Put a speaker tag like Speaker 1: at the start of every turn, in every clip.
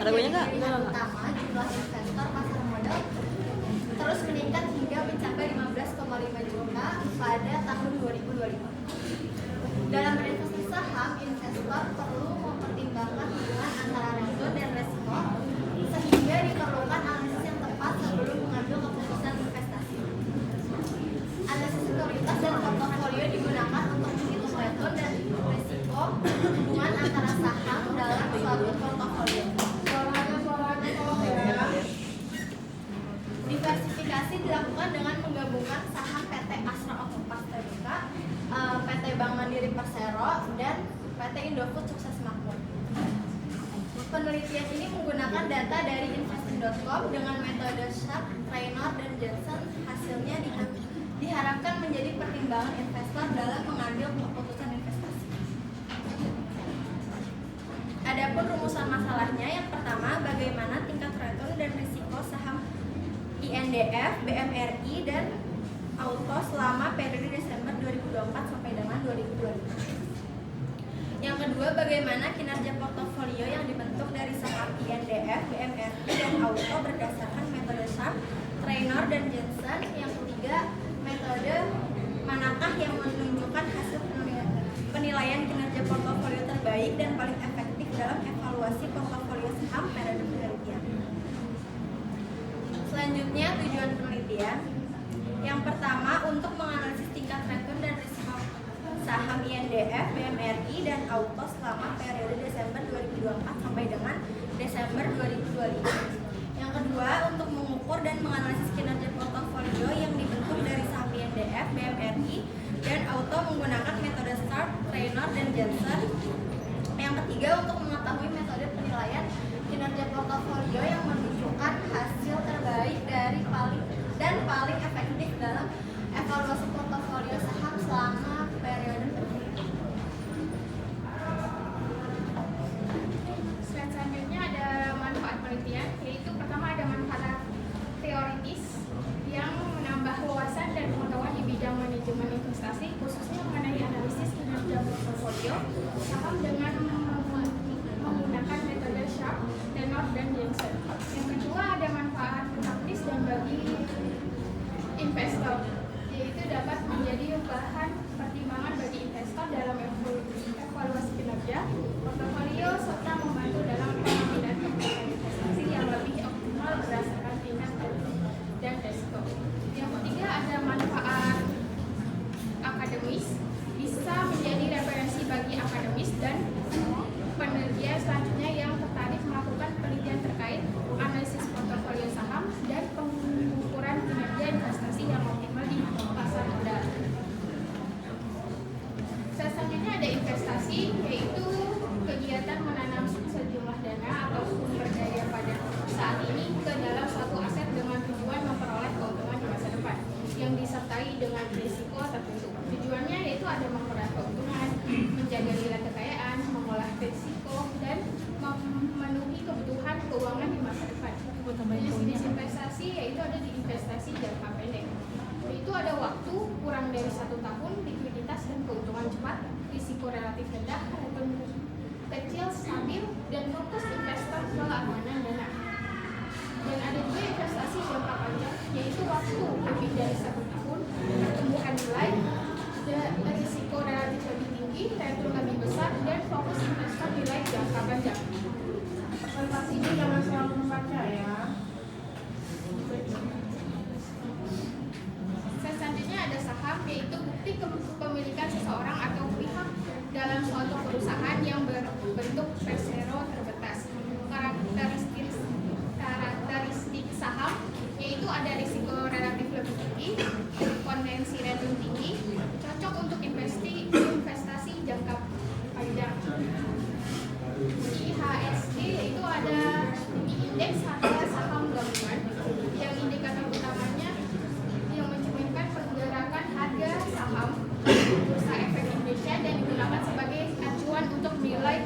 Speaker 1: menjadi
Speaker 2: nggak?
Speaker 1: pilihan utama, jumlah investor pasar modal terus meningkat hingga mencapai 15,5 juta pada tahun 2025. Dalam berinvestasi saham, investor perlu mempertimbangkan hubungan antara risiko dan resiko, sehingga diperlukan analisis yang tepat sebelum mengambil keputusan investasi. Analisis sekuritas dan portofolio digunakan untuk menghitung return dan risiko hubungan antara saham dalam suatu portofolio. Diversifikasi dilakukan dengan menggabungkan saham PT Astra Otoparts Tbk, PT Bank Mandiri Persero, dan PT Indofood Sukses Makmur. Penelitian ini menggunakan data dari investing.com dengan metode Sharp, Traynor, dan Johnson. Hasilnya diharapkan menjadi pertimbangan investor dalam mengambil keputusan investasi. Adapun rumusan masalahnya, yang pertama, bagaimana tingkat return dan risiko saham INDF, BMRI, dan Auto selama periode Desember 2024 sampai dengan 2025. Yang kedua, bagaimana kinerja portofolio yang dibentuk dari saham INDF, BMRI, dan Auto berdasarkan metode Sharp, Traynor, dan Johnson. Yang ketiga, metode manakah yang menunjukkan hasil penilaian kinerja portofolio terbaik dan paling efektif dalam evaluasi portofolio saham periode penelitian. Selanjutnya, tujuan penelitian. Yang pertama, untuk menganalisis tingkat return dan risiko saham INDF, BMRI, dan Auto selama periode Desember 2024 sampai dengan Desember 2025. Yang kedua, untuk mengukur dan menganalisis kinerja portofolio yang dibentuk dari saham INDF, BMRI, dan Auto menggunakan metode Sharp, Traynor, dan Johnson. Yang ketiga, untuk mengetahui metode penilaian kinerja portofolio yang menunjukkan hasil terbaik dari paling efektif dalam evaluasi portofolio saham selama periode penelitian.
Speaker 3: Selanjutnya ada manfaat penelitian, yaitu pertama ada manfaat teoritis yang menambah wawasan dan pengetahuan di bidang manajemen investasi, khususnya mengenai analisis kinerja portofolio saham dengan menggunakan metode Sharp, Traynor, dan Johnson. Yang kedua ada manfaat praktis dan bagi investor, yaitu dapat menjadi bahan pertimbangan bagi investor dalam evaluasi kinerja portofolio serta membantu dalam pengambilan keputusan investasi yang lebih optimal berdasarkan tingkat dan risiko. Yang ketiga ada manfaat akademis, bisa menjadi referensi bagi akademis dan penelitian selanjutnya yang tertarik melakukan penelitian terkait analisis portofolio saham dan pengukuran kinerja investasi yang optimal di pasar modal. Selanjutnya ada investasi, yaitu kegiatan menanam sejumlah dana atau sumber daya pada saat ini ke dalam suatu aset dengan tujuan memperoleh keuntungan di masa depan yang disertai dengan risiko tertentu. Tujuannya yaitu ada memperoleh keuntungan, menjaga nilai kekayaan, mengolah risiko, dan memenuhi kebutuhan keuangan di masa depan. Jenis investasi yaitu ada di investasi jangka pendek, yaitu ada waktu kurang dari 1 tahun, likuiditas dan keuntungan cepat, risiko relatif rendah, return kecil, stabil, dan fokus investor ke keamanan dana. Dan ada juga investasi jangka panjang, yaitu waktu lebih dari 1 tahun, pertumbuhan nilai, risiko relatif lebih tinggi, return lebih besar, dan fokus investor nilai jangka panjang.
Speaker 4: Presentasi ini jangan selalu membaca ya.
Speaker 3: Selanjutnya ada saham, yaitu bukti kepemilikan seseorang atau pihak dalam suatu perusahaan yang berbentuk persero terbatas. Karakteristik saham yaitu ada risiko relatif lebih tinggi, potensi return tinggi, cocok untuk investasi jangka panjang. IHSG yaitu ada indeks harga saham gabungan yang indikator utamanya yang mencerminkan pergerakan harga saham Bursa Efek Indonesia dan digunakan sebagai acuan untuk nilai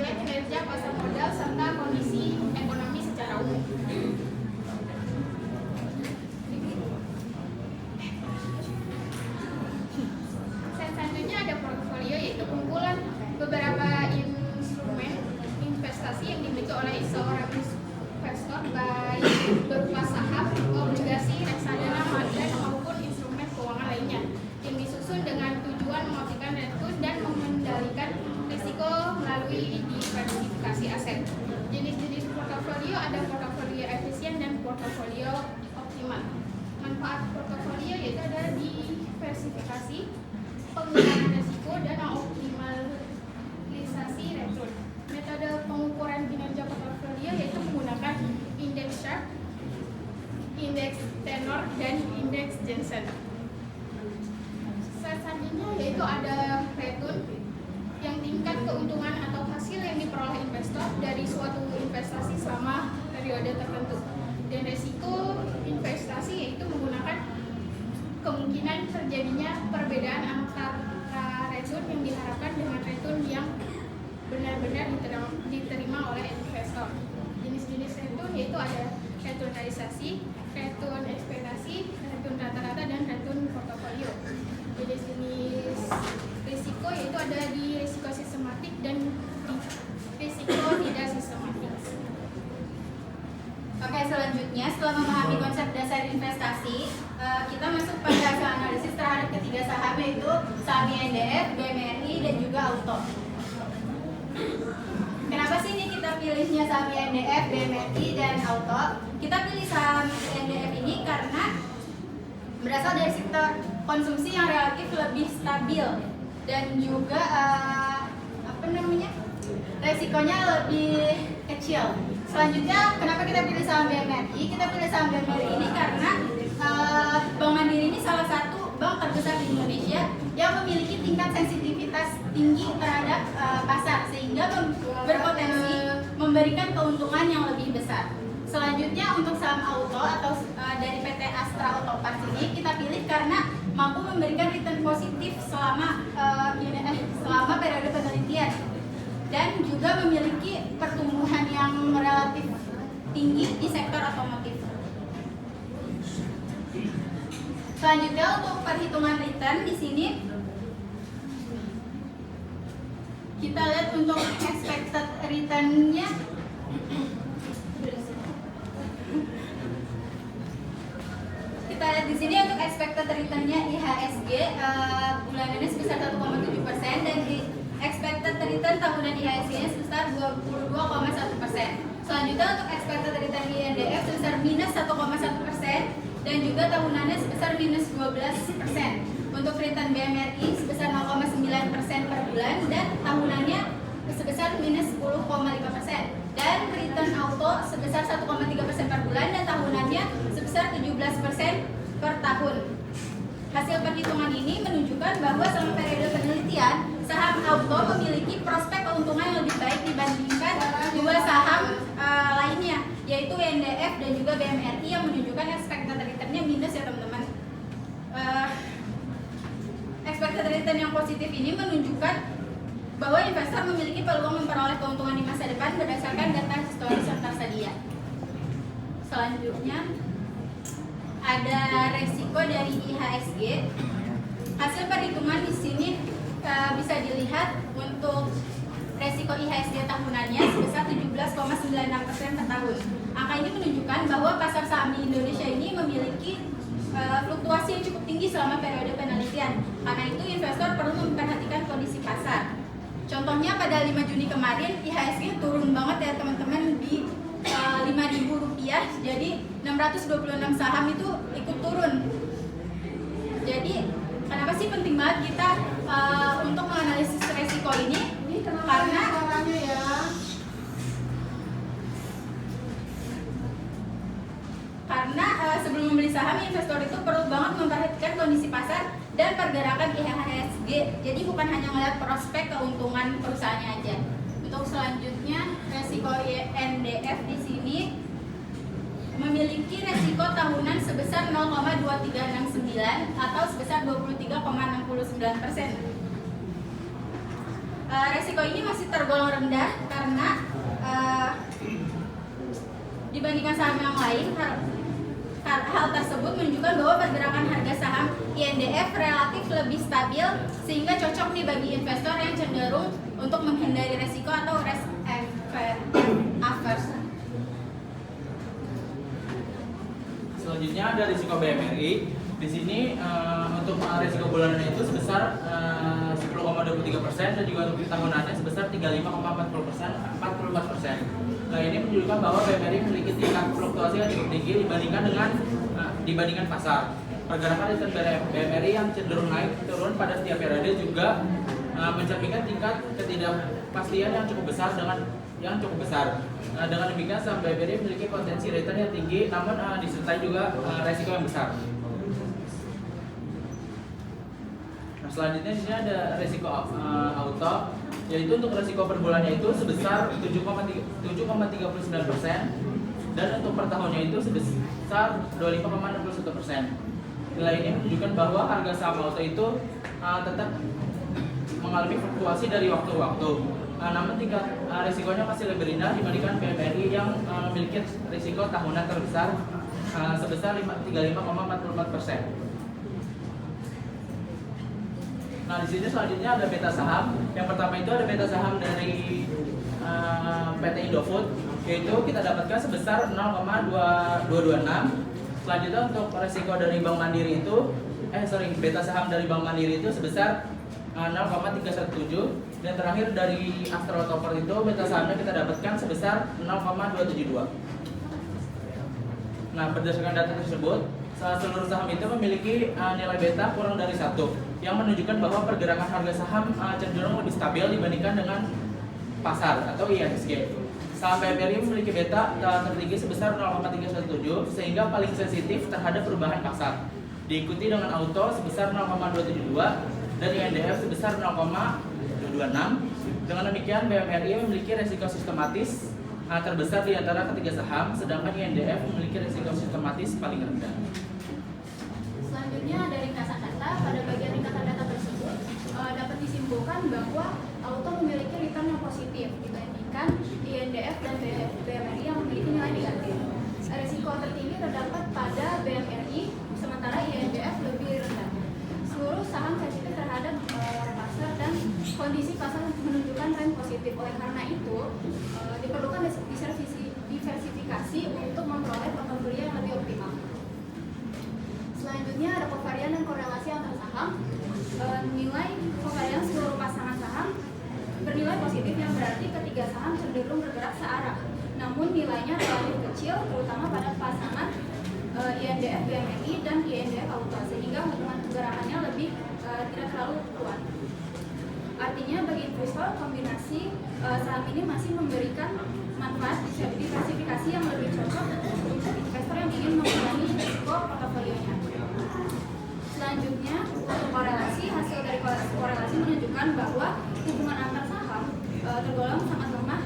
Speaker 3: kinerja pasar modal serta kondisi ekonomi secara umum. Selanjutnya ada portofolio, yaitu kumpulan beberapa instrumen investasi melalui diversifikasi aset. Jenis-jenis portofolio ada portofolio efisien dan portofolio optimal. Manfaat portofolio yaitu ada diversifikasi, pengurangan risiko, dan optimalisasi return. Metode pengukuran kinerja portofolio yaitu menggunakan indeks Sharpe, indeks tenor, dan indeks Jensen. Selanjutnya yaitu ada return, yang tingkat keuntungan atau hasil yang diperoleh investor dari suatu investasi selama periode tertentu. Dan resiko investasi yaitu menggunakan kemungkinan terjadinya perbedaan antara return yang diharapkan dengan return yang benar-benar diterima oleh investor. Jenis-jenis return yaitu ada return realisasi, return ekspektasi, return rata-rata, dan return portofolio. Jenis-jenis risiko yaitu ada di risiko sistematik dan di risiko tidak sistematik.
Speaker 1: Oke, selanjutnya setelah memahami konsep dasar investasi, kita masuk pada hasil analisis terhadap ketiga saham, yaitu saham INDF, BMRI, dan juga Auto. Kenapa sih ini kita pilihnya saham INDF, BMRI, dan Auto? Kita pilih saham INDF ini karena berasal dari sektor konsumsi yang relatif lebih stabil dan juga resikonya lebih kecil. Selanjutnya, kenapa kita pilih saham BMRI? Kita pilih saham BMRI ini karena Bank Mandiri ini salah satu bank terbesar di Indonesia yang memiliki tingkat sensitivitas tinggi terhadap pasar, sehingga berpotensi memberikan keuntungan yang lebih besar. Selanjutnya, untuk saham Auto atau dari PT Astra Auto Parts ini kita pilih karena mampu memberikan return positif selama periode penelitian dan juga memiliki pertumbuhan yang relatif tinggi di sektor otomotif. Selanjutnya, untuk perhitungan return di sini kita lihat untuk expected return-nya. Kita lihat di sini untuk expected return-nya IHSG bulanannya sebesar 1,7% dan expected return tahunan IHSG-nya sebesar 22,1%. Selanjutnya, untuk expected return INDF sebesar minus 1,1% dan juga tahunannya sebesar minus 12%. Untuk return BMRI sebesar 0,9% per bulan dan tahunannya sebesar minus 10,5%. Dan return Auto sebesar 1,3% per bulan dan tahunannya sebesar 17% per tahun. Hasil perhitungan ini menunjukkan bahwa selama periode penelitian, saham Auto memiliki prospek keuntungan yang lebih baik dibandingkan dua saham lainnya, yaitu INDF dan juga BMRI, yang menunjukkan expected return-nya minus ya teman-teman. Expected return yang positif ini menunjukkan bahwa investor memiliki peluang memperoleh keuntungan di masa depan berdasarkan data historis yang tersedia. Selanjutnya ada resiko dari IHSG. Hasil perhitungan di sini bisa dilihat untuk resiko IHSG tahunannya sebesar 17,96% per tahun. Angka ini menunjukkan bahwa pasar saham di Indonesia ini memiliki fluktuasi yang cukup tinggi selama periode penelitian. Karena itu investor perlu memperhatikan kondisi pasar. Contohnya pada 5 Juni kemarin IHSG turun banget ya teman-teman di Rp5.000, jadi 626 saham itu ikut turun. Jadi kenapa sih penting banget kita untuk menganalisis resiko ini? Karena sebelum membeli saham, investor itu perlu banget memperhatikan kondisi pasar dan pergerakan IHSG. Jadi bukan hanya melihat prospek keuntungan perusahaannya aja. Untuk selanjutnya, resiko INDF di sini memiliki resiko tahunan sebesar 0,2369 atau sebesar 23,69%. Resiko ini masih tergolong rendah karena dibandingkan saham yang lain. Hal tersebut menunjukkan bahwa pergerakan harga saham INDF relatif lebih stabil, sehingga cocok nih bagi investor yang cenderung untuk menghindari resiko atau risk averse.
Speaker 2: Selanjutnya ada risiko BMRI. Di sini untuk risiko bulanan itu sebesar 10,5% 20,23% dan juga untuk tahunannya sebesar 35,44%. Nah, ini menunjukkan bahwa BMRI memiliki tingkat fluktuasi yang cukup tinggi dibandingkan pasar. Pergerakan return BMRI yang cenderung naik turun pada setiap periode juga mencerminkan tingkat ketidakpastian yang cukup besar. Dengan demikian saham BMRI memiliki potensi return yang tinggi, namun disertai juga resiko yang besar. Nah, selanjutnya di sini ada resiko auto, yaitu untuk resiko per bulannya itu sebesar 7,39% dan untuk per tahunnya itu sebesar 25,61%. Nilai ini menunjukkan bahwa harga saham auto itu tetap mengalami fluktuasi dari waktu ke waktu. Namun tingkat risikonya masih lebih rendah dibandingkan BMRI yang memiliki risiko tahunan terbesar sebesar 35,44%. Nah, di sini selanjutnya ada beta saham. Yang pertama itu ada beta saham dari PT Indofood, yaitu kita dapatkan sebesar 0,226. Selanjutnya untuk resiko dari Bank Mandiri itu beta saham dari Bank Mandiri itu sebesar 0,317, dan terakhir dari Astro Topper itu beta sahamnya kita dapatkan sebesar 0,272. Nah, berdasarkan data tersebut, seluruh saham itu memiliki nilai beta kurang dari 1, yang menunjukkan bahwa pergerakan harga saham cenderung lebih stabil dibandingkan dengan pasar atau IHSG. Saham BMRI memiliki beta tertinggi sebesar 0,317, sehingga paling sensitif terhadap perubahan pasar. Diikuti dengan auto sebesar 0,272 dan INDF sebesar 0,226. Dengan demikian BMRI memiliki resiko sistematis terbesar di antara ketiga saham, sedangkan INDF memiliki resiko sistematis paling rendah.
Speaker 3: Selanjutnya dari ringkasan data, pada bagian ringkasan data tersebut dapat disimpulkan bahwa auto memiliki return yang positif dibandingkan INDF dan BMRI yang memiliki nilai negatif. Risiko tertinggi terdapat pada BMRI, sementara INDF lebih rendah. Seluruh saham sensitif terhadap pasar dan kondisi pasar menunjukkan tren positif. Oleh karena itu, diperlukan diversifikasi untuk memperoleh portofolio yang lebih optimal. Selanjutnya ada kovarian dan korelasi antar saham. Nilai kovarian seluruh pasangan saham bernilai positif, yang berarti ketiga saham cenderung bergerak searah. Namun nilainya relatif kecil, terutama pada pasangan INDF BMRI dan INDF Auto, sehingga hubungan pergerakannya lebih tidak terlalu kuat. Artinya bagi investor, kombinasi saham ini masih memberikan manfaat diversifikasi yang lebih cocok untuk investor yang ingin mengurangi risiko portofolionya. Selanjutnya, untuk korelasi, hasil dari korelasi menunjukkan bahwa hubungan antar saham tergolong sangat lemah.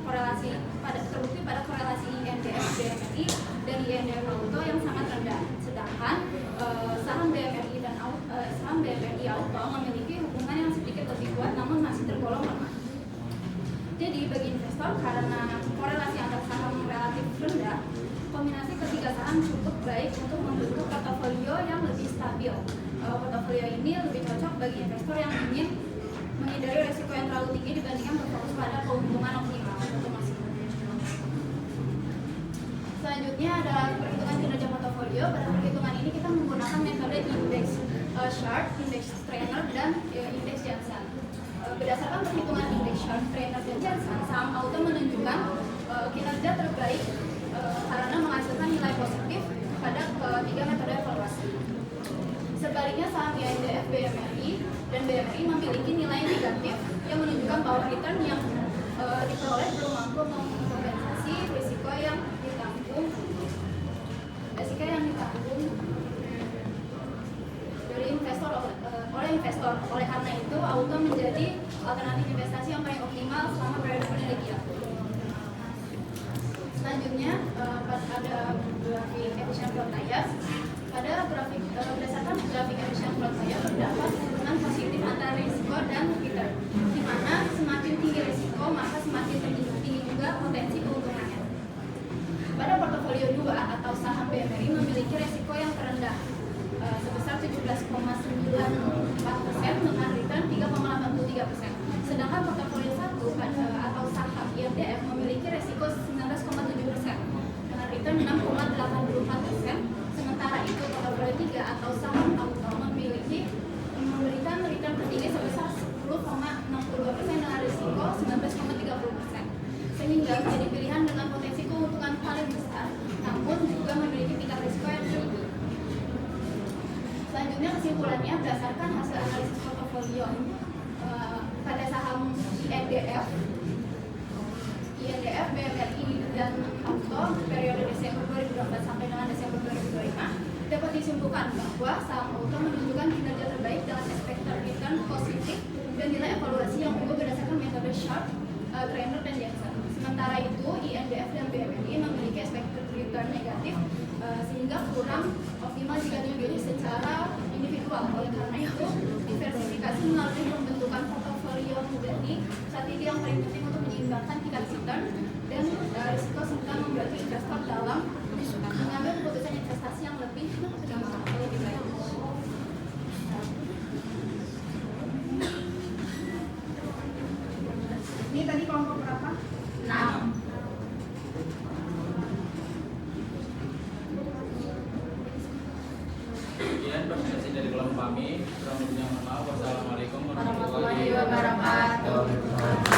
Speaker 3: Korelasi terbukti pada korelasi INDF BMRI dan INDF Auto yang sangat rendah, sedangkan saham BMRI dan saham BMRI Auto memiliki hubungan yang sedikit lebih kuat, namun masih tergolong lemah. Jadi bagi investor, karena korelasi antar saham relatif rendah, kombinasi ketiga saham cukup baik untuk membentuk portofolio yang lebih stabil. Portofolio ini lebih cocok bagi investor yang ingin menghindari risiko yang terlalu tinggi dibandingkan berfokus pada keuntungan optimal. Selanjutnya adalah perhitungan kinerja portofolio. Pada perhitungan ini kita menggunakan metode index chart, index trainer, dan index Janssen. Berdasarkan perhitungan index chart, trainer, dan Janssen, saham auto menunjukkan kinerja terbaik karena menghasilkan nilai positif pada tiga metode evaluasi. Sebaliknya saham INDF BMRI dan BMRI memiliki nilai negatif yang menunjukkan bahwa return yang diperoleh belum mampu mengkompensasi risiko yang ditanggung dari investor oleh investor. Oleh karena itu, auto menjadi alternatif investasi yang paling optimal selama periode penelitian. Selanjutnya ada grafik efisien portfolio. Pada grafik berdasarkan grafik efisien portfolio terdapat hubungan positif antara risiko dan return, di mana semakin tinggi risiko maka semakin tinggi juga potensi keuntungannya. Pada portofolio 2 atau saham BMRI memiliki risiko yang terendah sebesar 17,94% dengan return 3,83%. Sedangkan portofolio 1 atau saham INDF memiliki risiko 19,7% dengan return 6,84%. Sementara itu portofolio 3 atau saham auto memberikan return tertinggi kesimpulannya berdasarkan hasil analisis portofolio pada saham INDF, BMRI dan Auto periode Desember 2024 sampai dengan Desember 2025 dapat disimpulkan bahwa saham Auto menunjukkan kinerja terbaik dengan expected return positif dan nilai evaluasi yang unggul berdasarkan metode Sharpe, Trainer dan Jensen. Sementara itu INDF dan BMRI memiliki expected return negatif sehingga kurang optimal jika dipilih secara individual. Oleh karena itu, diversifikasi melalui pembentukan portofolio menjadi strategi yang paling penting untuk menyeimbangkan tingkat return dan risiko serta membantu investor dalam mengambil keputusan investasi yang lebih baik.
Speaker 4: Ini tadi kelompok berapa?
Speaker 1: 6.
Speaker 2: Kemudian presentasi dari kelompok kami, kurang lebihnya mohon maaf. Wassalamualaikum
Speaker 1: Warahmatullahi wabarakatuh.